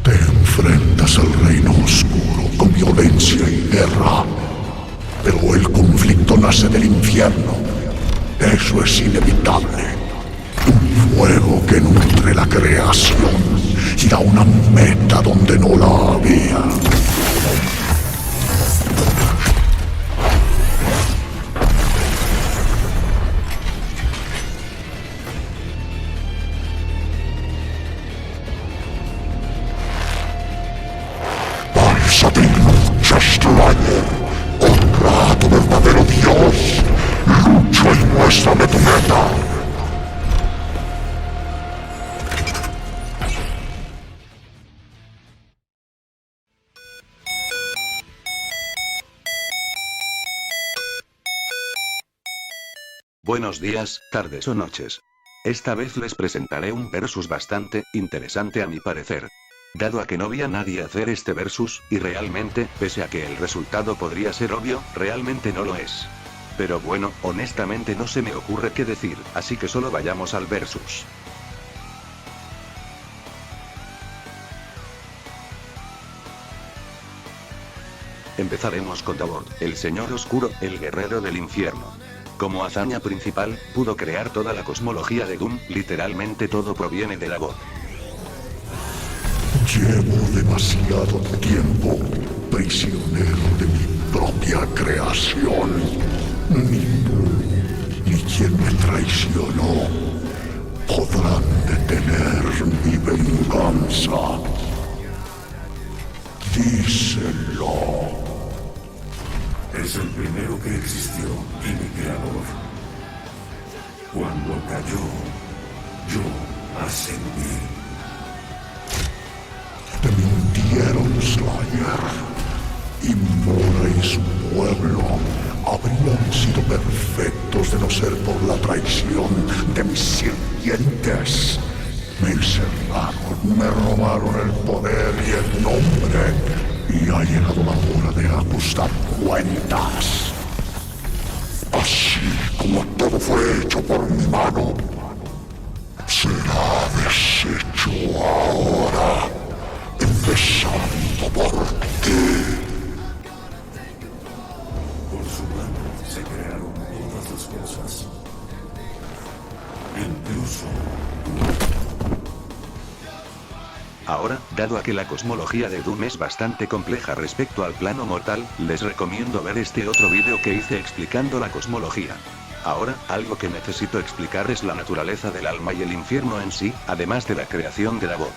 Enfrentas al reino oscuro con violencia y guerra. Pero el conflicto nace del infierno. Eso es inevitable. Un fuego que nutre la creación y da una meta donde no la había. Honra a tu verdadero Dios. Lucha y muéstrame tu meta. Buenos días, tardes o noches. Esta vez les presentaré un versus bastante interesante a mi parecer. Dado a que no vi a nadie hacer este versus, y realmente, pese a que el resultado podría ser obvio, realmente no lo es. Pero bueno, honestamente no se me ocurre qué decir, así que solo vayamos al versus. Empezaremos con Davor, el señor oscuro, el guerrero del infierno. Como hazaña principal, pudo crear toda la cosmología de Doom, literalmente todo proviene de Davor. Llevo demasiado tiempo prisionero de mi propia creación. Ni tú, ni quien me traicionó podrán detener mi venganza. Díselo. Es el primero que existió y mi creador. Cuando cayó, yo ascendí. Te mintieron, Slayer. Y Mora y su pueblo habrían sido perfectos de no ser por la traición de mis sirvientes. Me encerraron, me robaron el poder y el nombre. Y ha llegado la hora de ajustar cuentas. Así como todo fue hecho por mi mano, será deshecho ahora. Empezando por ti. Por su mano se crearon todas las cosas. Incluso... Ahora, dado a que la cosmología de Doom es bastante compleja respecto al plano mortal, les recomiendo ver este otro vídeo que hice explicando la cosmología. Ahora, algo que necesito explicar es la naturaleza del alma y el infierno en sí, además de la creación de Davor.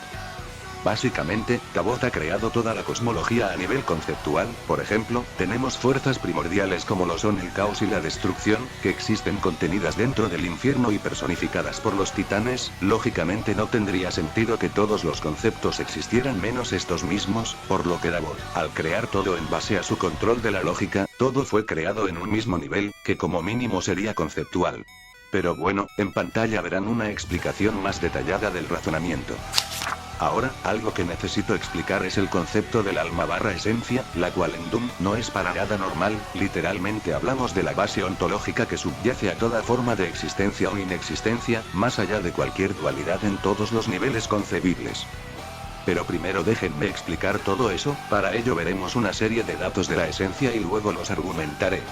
Básicamente, Dabot ha creado toda la cosmología a nivel conceptual. Por ejemplo, tenemos fuerzas primordiales como lo son el caos y la destrucción, que existen contenidas dentro del infierno y personificadas por los titanes. Lógicamente no tendría sentido que todos los conceptos existieran menos estos mismos, por lo que Dabot, al crear todo en base a su control de la lógica, todo fue creado en un mismo nivel, que como mínimo sería conceptual. Pero bueno, en pantalla verán una explicación más detallada del razonamiento. Ahora, algo que necesito explicar es el concepto del alma/esencia, la cual en Doom no es para nada normal. Literalmente hablamos de la base ontológica que subyace a toda forma de existencia o inexistencia, más allá de cualquier dualidad en todos los niveles concebibles. Pero primero déjenme explicar todo eso. Para ello veremos una serie de datos de la esencia y luego los argumentaré.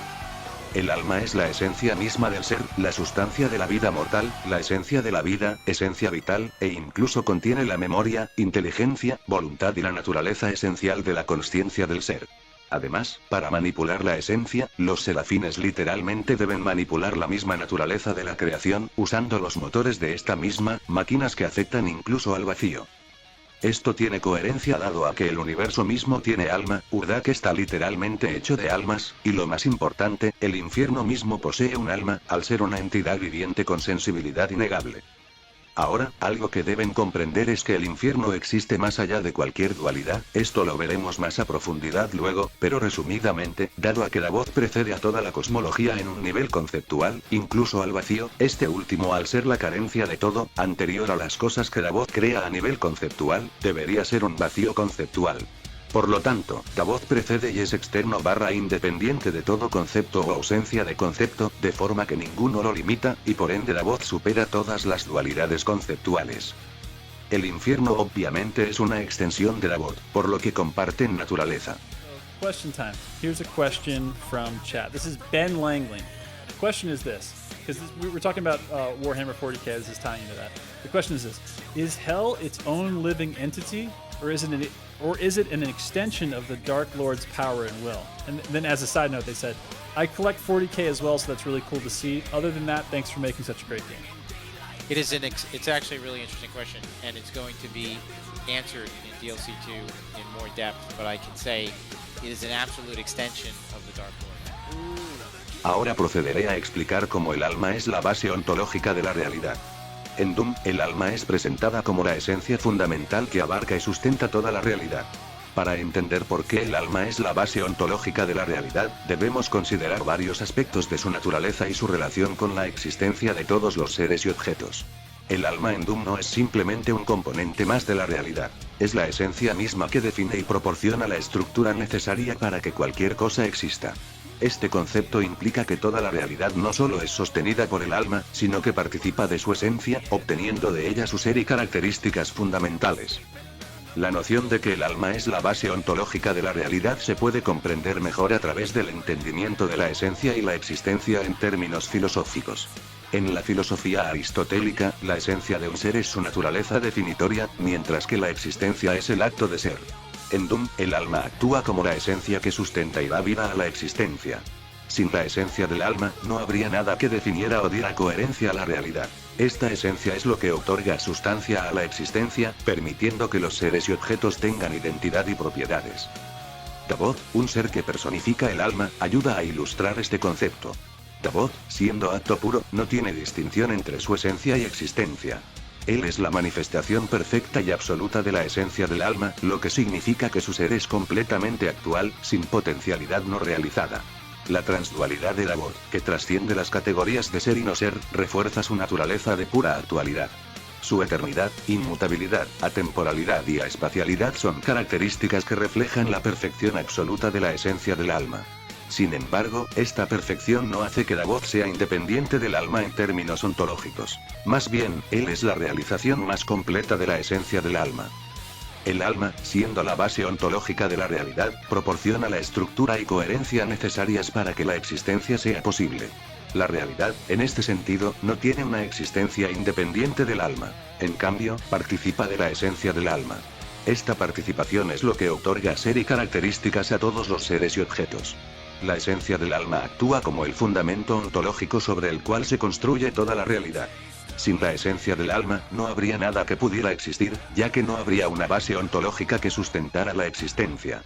El alma es la esencia misma del ser, la sustancia de la vida mortal, la esencia de la vida, esencia vital, e incluso contiene la memoria, inteligencia, voluntad y la naturaleza esencial de la consciencia del ser. Además, para manipular la esencia, los serafines literalmente deben manipular la misma naturaleza de la creación, usando los motores de esta misma, máquinas que afectan incluso al vacío. Esto tiene coherencia dado a que el universo mismo tiene alma, Urdak está literalmente hecho de almas, y lo más importante, el infierno mismo posee un alma, al ser una entidad viviente con sensibilidad innegable. Ahora, algo que deben comprender es que el infierno existe más allá de cualquier dualidad. Esto lo veremos más a profundidad luego, pero resumidamente, dado a que Dabot precede a toda la cosmología en un nivel conceptual, incluso al vacío, este último al ser la carencia de todo, anterior a las cosas que Dabot crea a nivel conceptual, debería ser un vacío conceptual. Por lo tanto, Dabot precede y es externo/independiente de todo concepto o ausencia de concepto, de forma que ninguno lo limita, y por ende Dabot supera todas las dualidades conceptuales. El infierno obviamente es una extensión de Dabot, por lo que comparten naturaleza. Question time. Here's a question from chat. This is Ben Langling. The question is this, because we were talking about Warhammer 40k, this is tying into that. The question is this: is Hell its own living entity, or is it an extension of the Dark Lord's power and will? And then as a side note, they said, I collect 40k as well, so that's really cool to see. Other than that, thanks for making such a great game. It's actually a really interesting question, and it's going to be answered in DLC 2 in more depth, but I can say it is an absolute extension of the Dark Lord. Ahora procederé a explicar cómo el alma es la base ontológica de la realidad. En Doom, el alma es presentada como la esencia fundamental que abarca y sustenta toda la realidad. Para entender por qué el alma es la base ontológica de la realidad, debemos considerar varios aspectos de su naturaleza y su relación con la existencia de todos los seres y objetos. El alma en Doom no es simplemente un componente más de la realidad. Es la esencia misma que define y proporciona la estructura necesaria para que cualquier cosa exista. Este concepto implica que toda la realidad no solo es sostenida por el alma, sino que participa de su esencia, obteniendo de ella su ser y características fundamentales. La noción de que el alma es la base ontológica de la realidad se puede comprender mejor a través del entendimiento de la esencia y la existencia en términos filosóficos. En la filosofía aristotélica, la esencia de un ser es su naturaleza definitoria, mientras que la existencia es el acto de ser. En Doom, el alma actúa como la esencia que sustenta y da vida a la existencia. Sin la esencia del alma, no habría nada que definiera o diera coherencia a la realidad. Esta esencia es lo que otorga sustancia a la existencia, permitiendo que los seres y objetos tengan identidad y propiedades. Dabot, un ser que personifica el alma, ayuda a ilustrar este concepto. Dabot, siendo acto puro, no tiene distinción entre su esencia y existencia. Él es la manifestación perfecta y absoluta de la esencia del alma, lo que significa que su ser es completamente actual, sin potencialidad no realizada. La transdualidad de Dabot, que trasciende las categorías de ser y no ser, refuerza su naturaleza de pura actualidad. Su eternidad, inmutabilidad, atemporalidad y aespacialidad son características que reflejan la perfección absoluta de la esencia del alma. Sin embargo, esta perfección no hace que Dabot sea independiente del alma en términos ontológicos. Más bien, él es la realización más completa de la esencia del alma. El alma, siendo la base ontológica de la realidad, proporciona la estructura y coherencia necesarias para que la existencia sea posible. La realidad, en este sentido, no tiene una existencia independiente del alma. En cambio, participa de la esencia del alma. Esta participación es lo que otorga ser y características a todos los seres y objetos. La esencia del alma actúa como el fundamento ontológico sobre el cual se construye toda la realidad. Sin la esencia del alma, no habría nada que pudiera existir, ya que no habría una base ontológica que sustentara la existencia.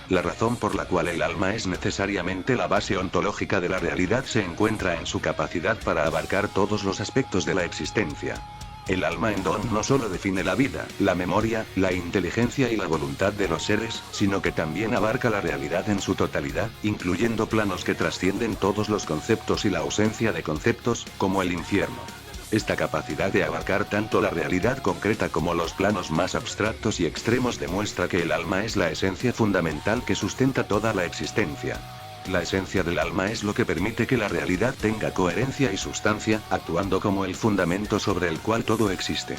La razón por la cual el alma es necesariamente la base ontológica de la realidad se encuentra en su capacidad para abarcar todos los aspectos de la existencia. El alma en don no solo define la vida, la memoria, la inteligencia y la voluntad de los seres, sino que también abarca la realidad en su totalidad, incluyendo planos que trascienden todos los conceptos y la ausencia de conceptos, como el infierno. Esta capacidad de abarcar tanto la realidad concreta como los planos más abstractos y extremos demuestra que el alma es la esencia fundamental que sustenta toda la existencia. La esencia del alma es lo que permite que la realidad tenga coherencia y sustancia, actuando como el fundamento sobre el cual todo existe.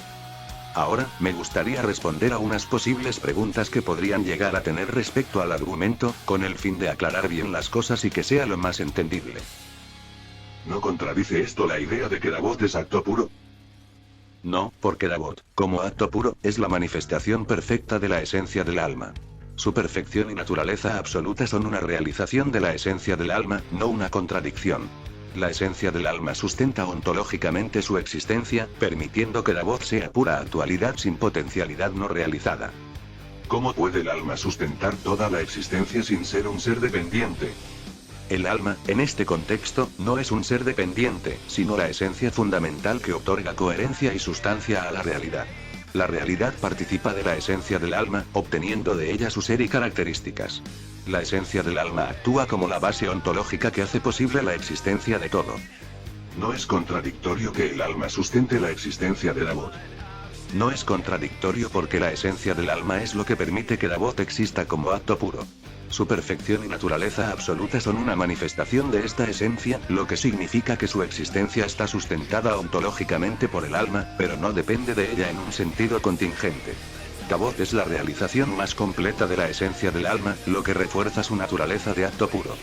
Ahora, me gustaría responder a unas posibles preguntas que podrían llegar a tener respecto al argumento, con el fin de aclarar bien las cosas y que sea lo más entendible. ¿No contradice esto la idea de que Davot es acto puro? No, porque Davot, como acto puro, es la manifestación perfecta de la esencia del alma. Su perfección y naturaleza absoluta son una realización de la esencia del alma, no una contradicción. La esencia del alma sustenta ontológicamente su existencia, permitiendo que Davot sea pura actualidad sin potencialidad no realizada. ¿Cómo puede el alma sustentar toda la existencia sin ser un ser dependiente? El alma, en este contexto, no es un ser dependiente, sino la esencia fundamental que otorga coherencia y sustancia a la realidad. La realidad participa de la esencia del alma, obteniendo de ella su ser y características. La esencia del alma actúa como la base ontológica que hace posible la existencia de todo. ¿No es contradictorio que el alma sustente la existencia de Davot? No es contradictorio porque la esencia del alma es lo que permite que Davot exista como acto puro. Su perfección y naturaleza absoluta son una manifestación de esta esencia, lo que significa que su existencia está sustentada ontológicamente por el alma, pero no depende de ella en un sentido contingente. Davot es la realización más completa de la esencia del alma, lo que refuerza su naturaleza de acto puro.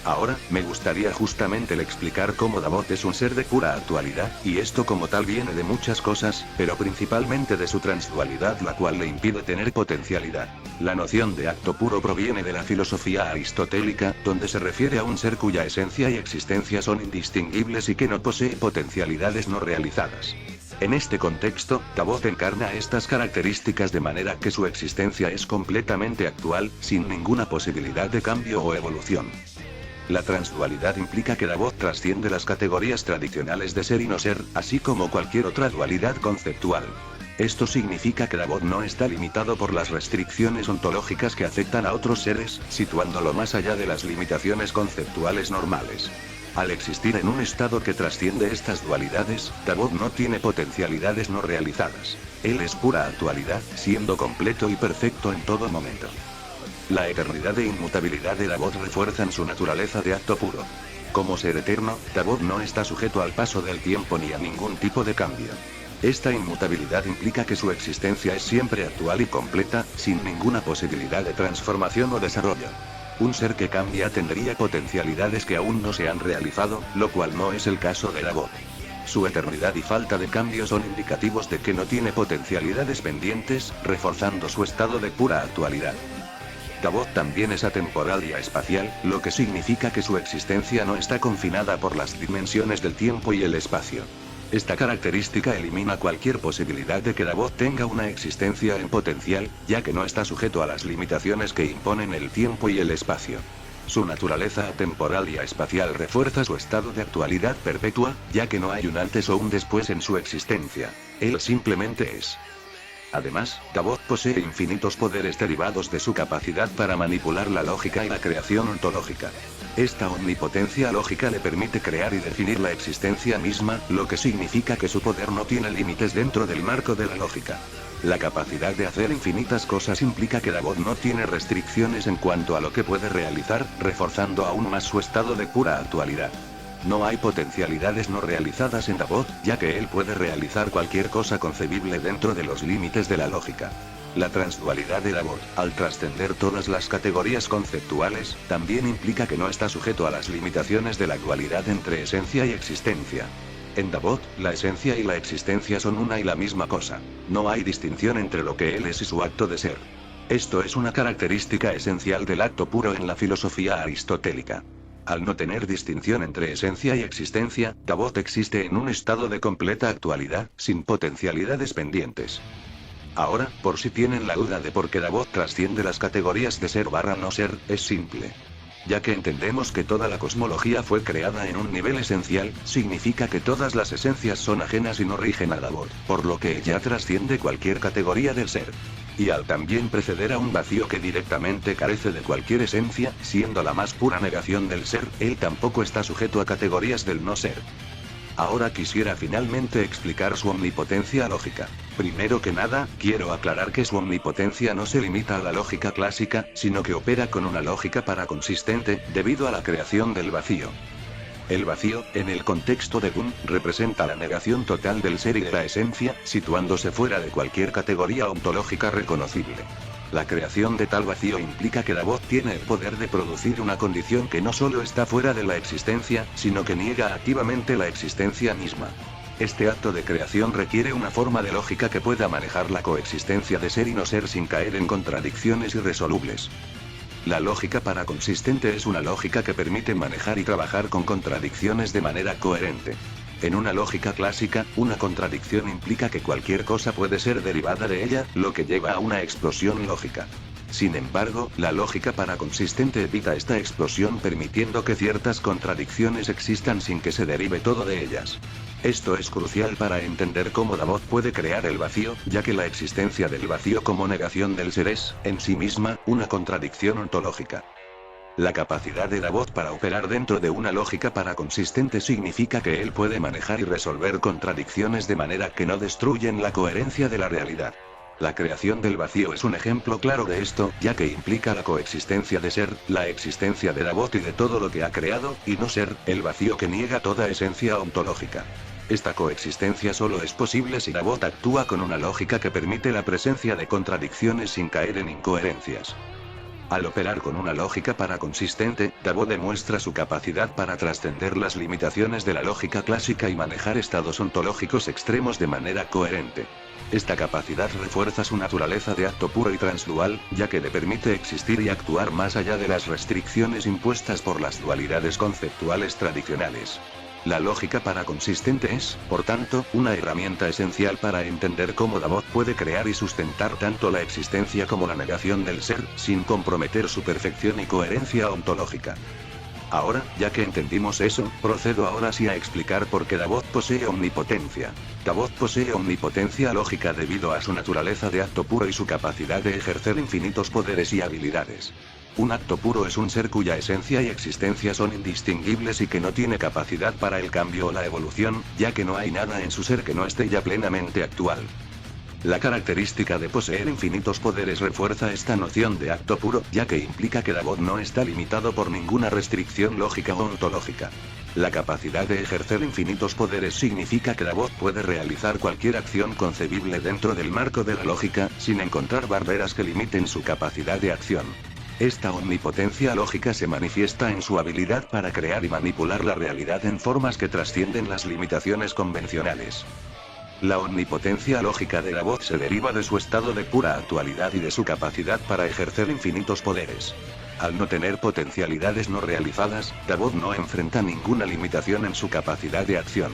Ahora, me gustaría justamente explicar cómo Davot es un ser de pura actualidad, y esto como tal viene de muchas cosas, pero principalmente de su transdualidad, la cual le impide tener potencialidad. La noción de acto puro proviene de la filosofía aristotélica, donde se refiere a un ser cuya esencia y existencia son indistinguibles y que no posee potencialidades no realizadas. En este contexto, Davot encarna estas características de manera que su existencia es completamente actual, sin ninguna posibilidad de cambio o evolución. La transdualidad implica que Davot trasciende las categorías tradicionales de ser y no ser, así como cualquier otra dualidad conceptual. Esto significa que Davot no está limitado por las restricciones ontológicas que afectan a otros seres, situándolo más allá de las limitaciones conceptuales normales. Al existir en un estado que trasciende estas dualidades, Davot no tiene potencialidades no realizadas. Él es pura actualidad, siendo completo y perfecto en todo momento. La eternidad e inmutabilidad de Davot refuerzan su naturaleza de acto puro. Como ser eterno, Davot no está sujeto al paso del tiempo ni a ningún tipo de cambio. Esta inmutabilidad implica que su existencia es siempre actual y completa, sin ninguna posibilidad de transformación o desarrollo. Un ser que cambia tendría potencialidades que aún no se han realizado, lo cual no es el caso de Davot. Su eternidad y falta de cambio son indicativos de que no tiene potencialidades pendientes, reforzando su estado de pura actualidad. Davot también es atemporal y aespacial, lo que significa que su existencia no está confinada por las dimensiones del tiempo y el espacio. Esta característica elimina cualquier posibilidad de que Davot tenga una existencia en potencial, ya que no está sujeto a las limitaciones que imponen el tiempo y el espacio. Su naturaleza atemporal y aespacial refuerza su estado de actualidad perpetua, ya que no hay un antes o un después en su existencia. Él simplemente es. Además, Davot posee infinitos poderes derivados de su capacidad para manipular la lógica y la creación ontológica. Esta omnipotencia lógica le permite crear y definir la existencia misma, lo que significa que su poder no tiene límites dentro del marco de la lógica. La capacidad de hacer infinitas cosas implica que Davot no tiene restricciones en cuanto a lo que puede realizar, reforzando aún más su estado de pura actualidad. No hay potencialidades no realizadas en Davot, ya que él puede realizar cualquier cosa concebible dentro de los límites de la lógica. La transdualidad de Davot, al trascender todas las categorías conceptuales, también implica que no está sujeto a las limitaciones de la dualidad entre esencia y existencia. En Davot, la esencia y la existencia son una y la misma cosa. No hay distinción entre lo que él es y su acto de ser. Esto es una característica esencial del acto puro en la filosofía aristotélica. Al no tener distinción entre esencia y existencia, Dabot existe en un estado de completa actualidad, sin potencialidades pendientes. Ahora, por si tienen la duda de por qué Dabot trasciende las categorías de ser/no ser, es simple. Ya que entendemos que toda la cosmología fue creada en un nivel esencial, significa que todas las esencias son ajenas y no rigen a Dabot, por lo que ella trasciende cualquier categoría del ser. Y al también preceder a un vacío que directamente carece de cualquier esencia, siendo la más pura negación del ser, él tampoco está sujeto a categorías del no ser. Ahora quisiera finalmente explicar su omnipotencia lógica. Primero que nada, quiero aclarar que su omnipotencia no se limita a la lógica clásica, sino que opera con una lógica paraconsistente, debido a la creación del vacío. El vacío, en el contexto de Gunn, representa la negación total del ser y de la esencia, situándose fuera de cualquier categoría ontológica reconocible. La creación de tal vacío implica que Dabot tiene el poder de producir una condición que no solo está fuera de la existencia, sino que niega activamente la existencia misma. Este acto de creación requiere una forma de lógica que pueda manejar la coexistencia de ser y no ser sin caer en contradicciones irresolubles. La lógica paraconsistente es una lógica que permite manejar y trabajar con contradicciones de manera coherente. En una lógica clásica, una contradicción implica que cualquier cosa puede ser derivada de ella, lo que lleva a una explosión lógica. Sin embargo, la lógica paraconsistente evita esta explosión permitiendo que ciertas contradicciones existan sin que se derive todo de ellas. Esto es crucial para entender cómo Dabot puede crear el vacío, ya que la existencia del vacío como negación del ser es, en sí misma, una contradicción ontológica. La capacidad de Dabot para operar dentro de una lógica paraconsistente significa que él puede manejar y resolver contradicciones de manera que no destruyen la coherencia de la realidad. La creación del vacío es un ejemplo claro de esto, ya que implica la coexistencia de ser, la existencia de Dabot y de todo lo que ha creado, y no ser, el vacío que niega toda esencia ontológica. Esta coexistencia solo es posible si Dabot actúa con una lógica que permite la presencia de contradicciones sin caer en incoherencias. Al operar con una lógica paraconsistente, Dabot demuestra su capacidad para trascender las limitaciones de la lógica clásica y manejar estados ontológicos extremos de manera coherente. Esta capacidad refuerza su naturaleza de acto puro y transdual, ya que le permite existir y actuar más allá de las restricciones impuestas por las dualidades conceptuales tradicionales. La lógica paraconsistente es, por tanto, una herramienta esencial para entender cómo Dabot puede crear y sustentar tanto la existencia como la negación del ser, sin comprometer su perfección y coherencia ontológica. Ahora, ya que entendimos eso, procedo ahora sí a explicar por qué Dabot posee omnipotencia. Dabot posee omnipotencia lógica debido a su naturaleza de acto puro y su capacidad de ejercer infinitos poderes y habilidades. Un acto puro es un ser cuya esencia y existencia son indistinguibles y que no tiene capacidad para el cambio o la evolución, ya que no hay nada en su ser que no esté ya plenamente actual. La característica de poseer infinitos poderes refuerza esta noción de acto puro, ya que implica que Dabot no está limitado por ninguna restricción lógica o ontológica. La capacidad de ejercer infinitos poderes significa que Dabot puede realizar cualquier acción concebible dentro del marco de la lógica, sin encontrar barreras que limiten su capacidad de acción. Esta omnipotencia lógica se manifiesta en su habilidad para crear y manipular la realidad en formas que trascienden las limitaciones convencionales. La omnipotencia lógica de Dabot se deriva de su estado de pura actualidad y de su capacidad para ejercer infinitos poderes. Al no tener potencialidades no realizadas, Dabot no enfrenta ninguna limitación en su capacidad de acción.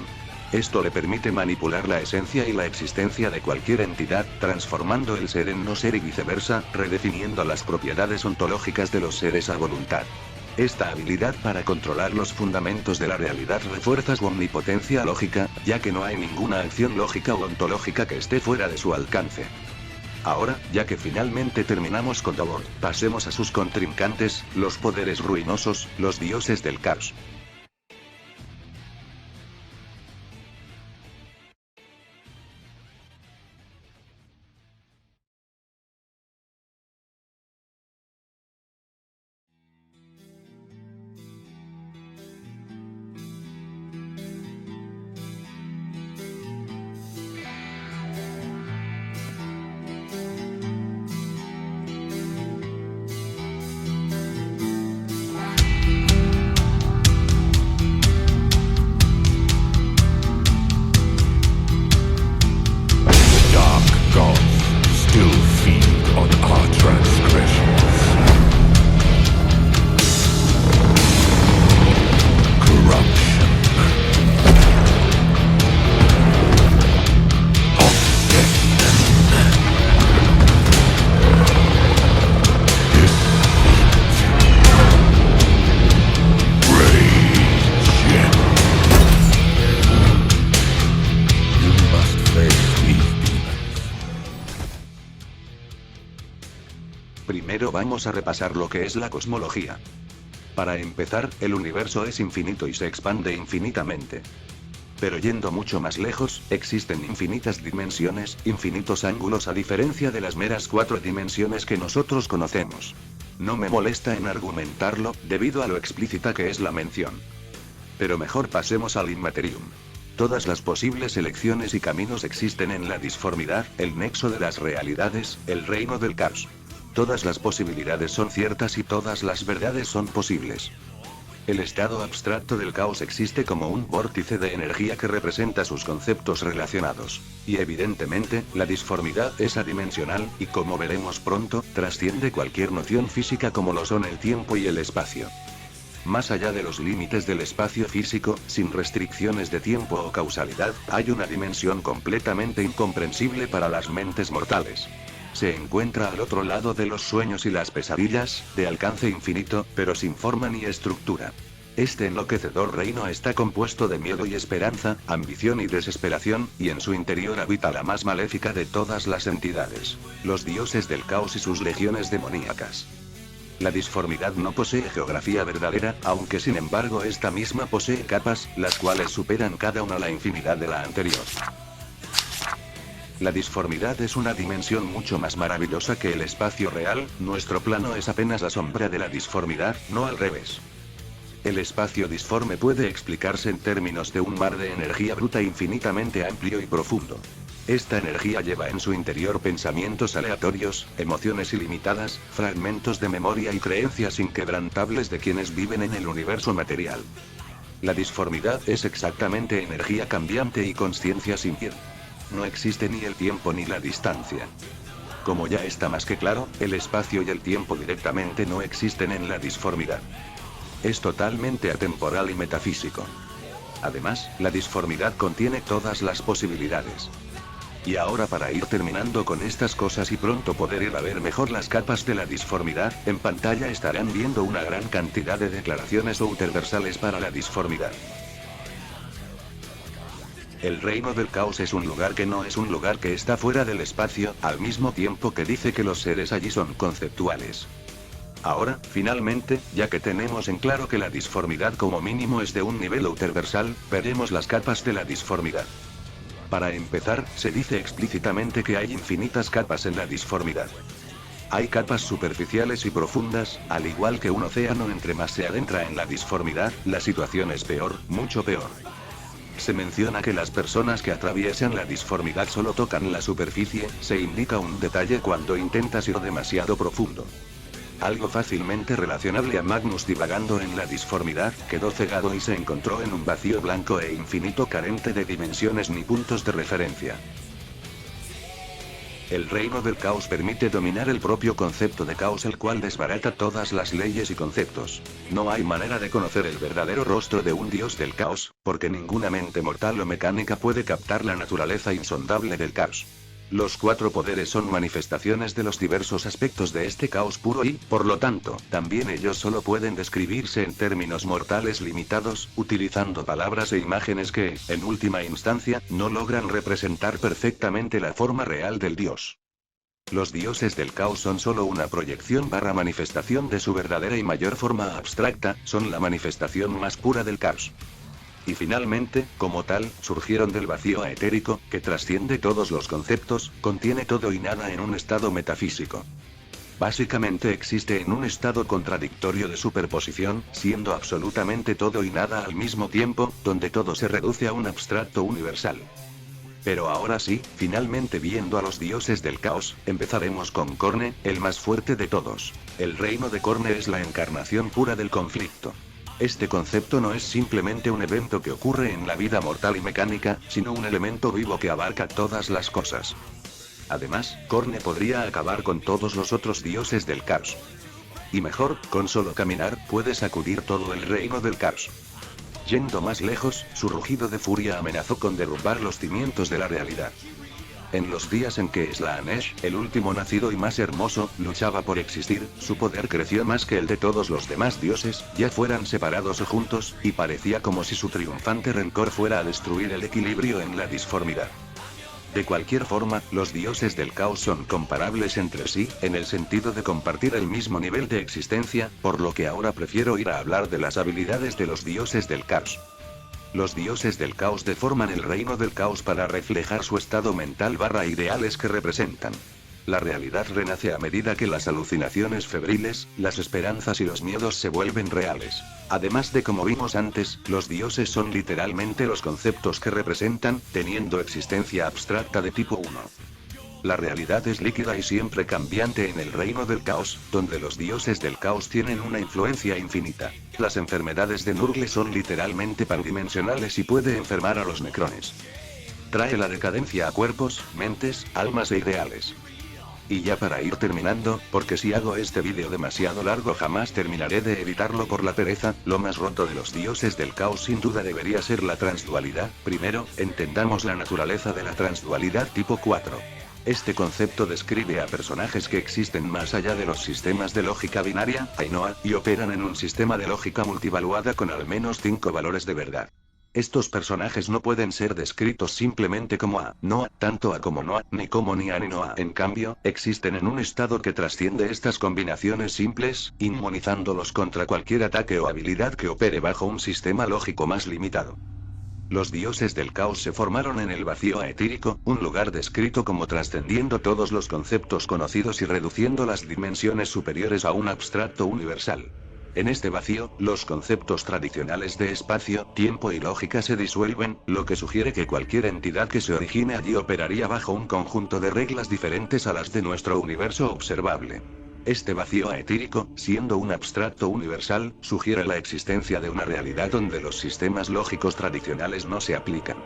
Esto le permite manipular la esencia y la existencia de cualquier entidad, transformando el ser en no ser y viceversa, redefiniendo las propiedades ontológicas de los seres a voluntad. Esta habilidad para controlar los fundamentos de la realidad refuerza su omnipotencia lógica, ya que no hay ninguna acción lógica o ontológica que esté fuera de su alcance. Ahora, ya que finalmente terminamos con Dabot, pasemos a sus contrincantes, los poderes ruinosos, los dioses del caos. vamos a repasar lo que es la cosmología. Para empezar, el universo es infinito y se expande infinitamente. Pero yendo mucho más lejos, existen infinitas dimensiones, infinitos ángulos a diferencia de las meras 4 dimensiones que nosotros conocemos. No me molesta en argumentarlo, debido a lo explícita que es la mención. Pero mejor pasemos al Immaterium. Todas las posibles elecciones y caminos existen en la disformidad, el nexo de las realidades, el reino del caos. Todas las posibilidades son ciertas y todas las verdades son posibles. El estado abstracto del caos existe como un vórtice de energía que representa sus conceptos relacionados. Y evidentemente, la disformidad es adimensional, y como veremos pronto, trasciende cualquier noción física como lo son el tiempo y el espacio. Más allá de los límites del espacio físico, sin restricciones de tiempo o causalidad, hay una dimensión completamente incomprensible para las mentes mortales. Se encuentra al otro lado de los sueños y las pesadillas, de alcance infinito, pero sin forma ni estructura. Este enloquecedor reino está compuesto de miedo y esperanza, ambición y desesperación, y en su interior habita la más maléfica de todas las entidades, los dioses del caos y sus legiones demoníacas. La disformidad no posee geografía verdadera, aunque sin embargo esta misma posee capas, las cuales superan cada una la infinidad de la anterior. La disformidad es una dimensión mucho más maravillosa que el espacio real, nuestro plano es apenas la sombra de la disformidad, no al revés. El espacio disforme puede explicarse en términos de un mar de energía bruta infinitamente amplio y profundo. Esta energía lleva en su interior pensamientos aleatorios, emociones ilimitadas, fragmentos de memoria y creencias inquebrantables de quienes viven en el universo material. La disformidad es exactamente energía cambiante y consciencia sin fin. No existe ni el tiempo ni la distancia. Como ya está más que claro, el espacio y el tiempo directamente no existen en la disformidad. Es totalmente atemporal y metafísico. Además, la disformidad contiene todas las posibilidades. Y ahora, para ir terminando con estas cosas y pronto poder ir a ver mejor las capas de la disformidad, en pantalla estarán viendo una gran cantidad de declaraciones universales para la disformidad. El reino del caos es un lugar que no es un lugar que está fuera del espacio, al mismo tiempo que dice que los seres allí son conceptuales. Ahora, finalmente, ya que tenemos en claro que la disformidad como mínimo es de un nivel universal, veremos las capas de la disformidad. Para empezar, se dice explícitamente que hay infinitas capas en la disformidad. Hay capas superficiales y profundas, al igual que un océano. Entre más se adentra en la disformidad, la situación es peor, mucho peor. Se menciona que las personas que atraviesan la disformidad solo tocan la superficie, se indica un detalle cuando intentas ir demasiado profundo. Algo fácilmente relacionable a Magnus divagando en la disformidad, quedó cegado y se encontró en un vacío blanco e infinito carente de dimensiones ni puntos de referencia. El reino del caos permite dominar el propio concepto de caos, el cual desbarata todas las leyes y conceptos. No hay manera de conocer el verdadero rostro de un dios del caos, porque ninguna mente mortal o mecánica puede captar la naturaleza insondable del caos. Los 4 poderes son manifestaciones de los diversos aspectos de este caos puro y, por lo tanto, también ellos solo pueden describirse en términos mortales limitados, utilizando palabras e imágenes que, en última instancia, no logran representar perfectamente la forma real del dios. Los dioses del caos son solo una proyección / manifestación de su verdadera y mayor forma abstracta, son la manifestación más pura del caos. Y finalmente, como tal, surgieron del vacío etérico, que trasciende todos los conceptos, contiene todo y nada en un estado metafísico. Básicamente existe en un estado contradictorio de superposición, siendo absolutamente todo y nada al mismo tiempo, donde todo se reduce a un abstracto universal. Pero ahora sí, finalmente viendo a los dioses del caos, empezaremos con Korne, el más fuerte de todos. El reino de Korne es la encarnación pura del conflicto. Este concepto no es simplemente un evento que ocurre en la vida mortal y mecánica, sino un elemento vivo que abarca todas las cosas. Además, Korne podría acabar con todos los otros dioses del caos. Y mejor, con solo caminar, puede sacudir todo el reino del caos. Yendo más lejos, su rugido de furia amenazó con derrumbar los cimientos de la realidad. En los días en que Slaanesh, el último nacido y más hermoso, luchaba por existir, su poder creció más que el de todos los demás dioses, ya fueran separados o juntos, y parecía como si su triunfante rencor fuera a destruir el equilibrio en la disformidad. De cualquier forma, los dioses del caos son comparables entre sí, en el sentido de compartir el mismo nivel de existencia, por lo que ahora prefiero ir a hablar de las habilidades de los dioses del caos. Los dioses del caos deforman el reino del caos para reflejar su estado mental / ideales que representan. La realidad renace a medida que las alucinaciones febriles, las esperanzas y los miedos se vuelven reales. Además de, como vimos antes, los dioses son literalmente los conceptos que representan, teniendo existencia abstracta de tipo 1. La realidad es líquida y siempre cambiante en el reino del caos, donde los dioses del caos tienen una influencia infinita. Las enfermedades de Nurgle son literalmente pandimensionales y puede enfermar a los necrones. Trae la decadencia a cuerpos, mentes, almas e ideales. Y ya para ir terminando, porque si hago este vídeo demasiado largo jamás terminaré de editarlo por la pereza, lo más roto de los dioses del caos sin duda debería ser la transdualidad. Primero, entendamos la naturaleza de la transdualidad tipo 4. Este concepto describe a personajes que existen más allá de los sistemas de lógica binaria, Ainhoa, y operan en un sistema de lógica multivaluada con al menos 5 valores de verdad. Estos personajes no pueden ser descritos simplemente como A, Noa, tanto A como Noa, ni como ni A ni Noa. En cambio, existen en un estado que trasciende estas combinaciones simples, inmunizándolos contra cualquier ataque o habilidad que opere bajo un sistema lógico más limitado. Los dioses del caos se formaron en el vacío aetírico, un lugar descrito como trascendiendo todos los conceptos conocidos y reduciendo las dimensiones superiores a un abstracto universal. En este vacío, los conceptos tradicionales de espacio, tiempo y lógica se disuelven, lo que sugiere que cualquier entidad que se origine allí operaría bajo un conjunto de reglas diferentes a las de nuestro universo observable. Este vacío aetírico, siendo un abstracto universal, sugiere la existencia de una realidad donde los sistemas lógicos tradicionales no se aplican.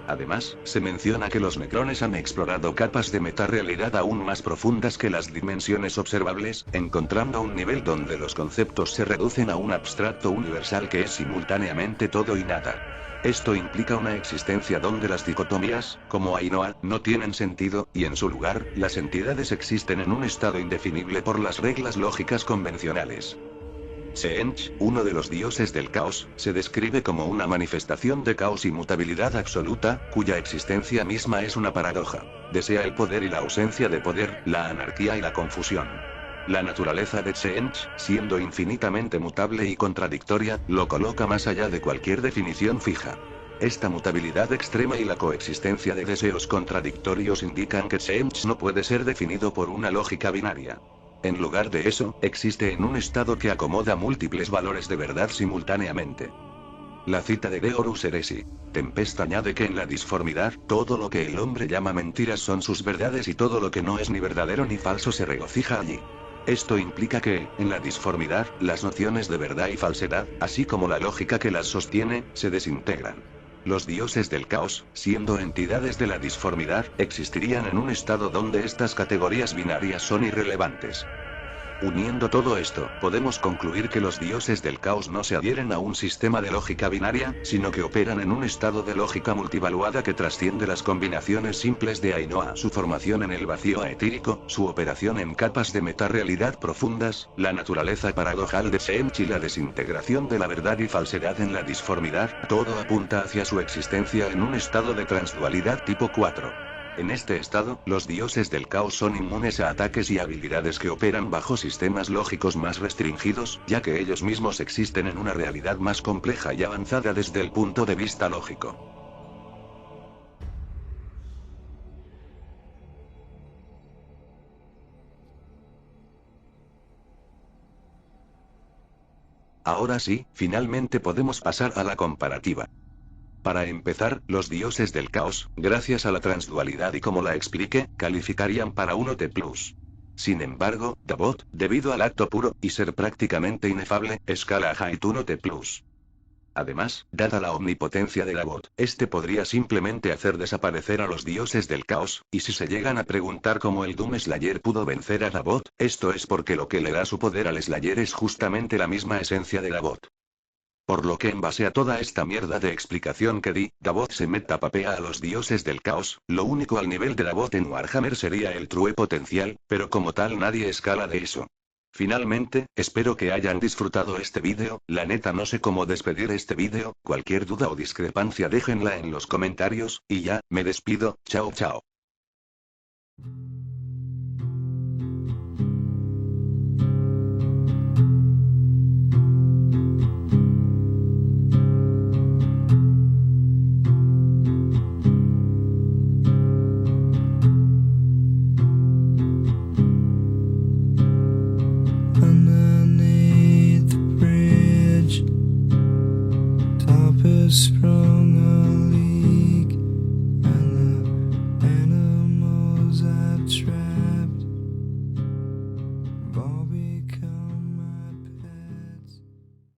Además, se menciona que los necrones han explorado capas de metarealidad aún más profundas que las dimensiones observables, encontrando un nivel donde los conceptos se reducen a un abstracto universal que es simultáneamente todo y nada. Esto implica una existencia donde las dicotomías, como Ainhoa, no tienen sentido, y en su lugar, las entidades existen en un estado indefinible por las reglas lógicas convencionales. Tzeentch, uno de los dioses del caos, se describe como una manifestación de caos y mutabilidad absoluta, cuya existencia misma es una paradoja. Desea el poder y la ausencia de poder, la anarquía y la confusión. La naturaleza de Tzeentch, siendo infinitamente mutable y contradictoria, lo coloca más allá de cualquier definición fija. Esta mutabilidad extrema y la coexistencia de deseos contradictorios indican que Tzeentch no puede ser definido por una lógica binaria. En lugar de eso, existe en un estado que acomoda múltiples valores de verdad simultáneamente. La cita de Horus Heresy. Tempest añade que en la disformidad, todo lo que el hombre llama mentiras son sus verdades y todo lo que no es ni verdadero ni falso se regocija allí. Esto implica que, en la disformidad, las nociones de verdad y falsedad, así como la lógica que las sostiene, se desintegran. Los dioses del caos, siendo entidades de la disformidad, existirían en un estado donde estas categorías binarias son irrelevantes. Uniendo todo esto, podemos concluir que los dioses del caos no se adhieren a un sistema de lógica binaria, sino que operan en un estado de lógica multivaluada que trasciende las combinaciones simples de Ainhoa, su formación en el vacío aetírico, su operación en capas de metarealidad profundas, la naturaleza paradojal de Tzeentch y la desintegración de la verdad y falsedad en la disformidad, todo apunta hacia su existencia en un estado de transdualidad tipo 4. En este estado, los dioses del caos son inmunes a ataques y habilidades que operan bajo sistemas lógicos más restringidos, ya que ellos mismos existen en una realidad más compleja y avanzada desde el punto de vista lógico. Ahora sí, finalmente podemos pasar a la comparativa. Para empezar, los dioses del caos, gracias a la transdualidad y como la expliqué, calificarían para un OT+. Sin embargo, Dabot, debido al acto puro, y ser prácticamente inefable, escala a Height un OT+. Además, dada la omnipotencia de Dabot, este podría simplemente hacer desaparecer a los dioses del caos, y si se llegan a preguntar cómo el Doom Slayer pudo vencer a Dabot, esto es porque lo que le da su poder al Slayer es justamente la misma esencia de Dabot. Por lo que en base a toda esta mierda de explicación que di, Dabot se metapapea a los dioses del caos, lo único al nivel de Dabot en Warhammer sería el True Potencial, pero como tal nadie escala de eso. Finalmente, espero que hayan disfrutado este vídeo, la neta no sé cómo despedir este vídeo, cualquier duda o discrepancia déjenla en los comentarios, y ya, me despido, chao chao.